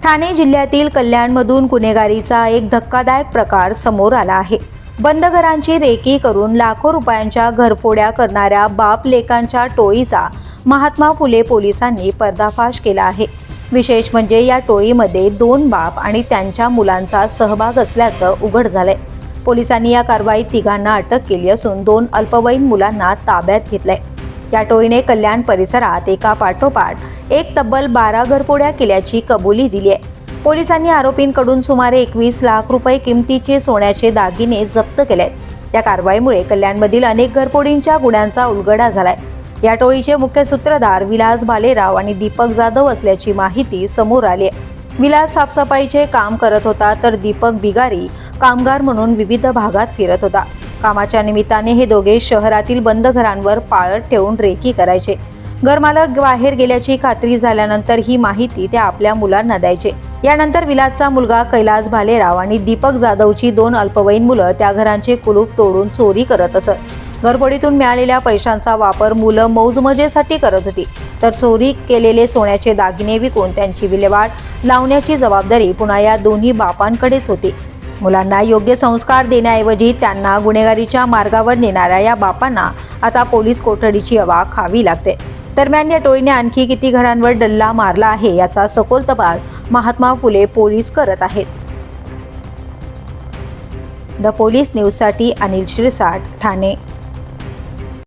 ठाणे जिल्ह्यातील कल्याणमधून गुन्हेगारीचा एक धक्कादायक प्रकार समोर आला आहे। बंद घरांची रेकी करून लाखो रुपयांच्या घरफोड्या करणाऱ्या बाप लेकांच्या टोळीचा महात्मा फुले पोलिसांनी पर्दाफाश केला आहे। विशेष म्हणजे या टोळीमध्ये 2 बाप आणि त्यांच्या मुलांचा सहभाग असल्याचं उघड झालंय। पोलिसांनी या कारवाईत 3घांना अटक केली असून 2 अल्पवयीन मुलांना ताब्यात घेतलंय। या टोळीने कल्याण परिसरात एका पाठोपाठ एक तब्बल 12 घरफोड्या केल्याची कबुली दिली आहे। पोलिसांनी आरोपींकडून सुमारे 21 लाख रुपये किमतीचे सोन्याचे दागिने जप्त केलेत। या कारवाईमुळे कल्याणमधील अनेक घरफोडींच्या गुन्ह्यांचा उलगडा झालाय। या टोळीचे मुख्य सूत्रधार विलास भालेराव आणि दीपक जाधव असल्याची माहिती समोर आली आहे। विलास साफसफाईचे काम करत होता तर दीपक बिगारी कामगार म्हणून विविध भागात फिरत होता। कामाच्या निमित्ताने हे दोघे शहरातील बंद घरांवर पाळत ठेवून रेकी करायचे। घरमालक बाहेर गेल्याची खात्री झाल्यानंतर ही माहिती ते आपल्या मुलांना द्यायचे। यानंतर विलासचा मुलगा कैलास भालेराव आणि दीपक जाधवची 2 अल्पवयीन मुलं त्या घरांचे कुलूप तोडून चोरी करत असत। घरफोडीतून मिळालेल्या पैशांचा वापर मुलं मौजमजेसाठी करत होती, तर चोरी केलेले सोन्याचे दागिने विकून त्यांची विल्हेवाट लावण्याची जबाबदारी पुन्हा या दोन्ही बापांकडेच होती। मुलांना योग्य संस्कार देण्याऐवजी त्यांना गुन्हेगारीच्या मार्गावर नेणाऱ्या या बापांना आता पोलीस कोठडीची हवा खावी लागते। दरम्यान या टोळीने आणखी किती घरांवर डल्ला मारला आहे याचा सखोल तपास महात्मा फुले पोलीस करत आहेत। द पोलीस न्यूजसाठी अनिल शिरसाट, ठाणे।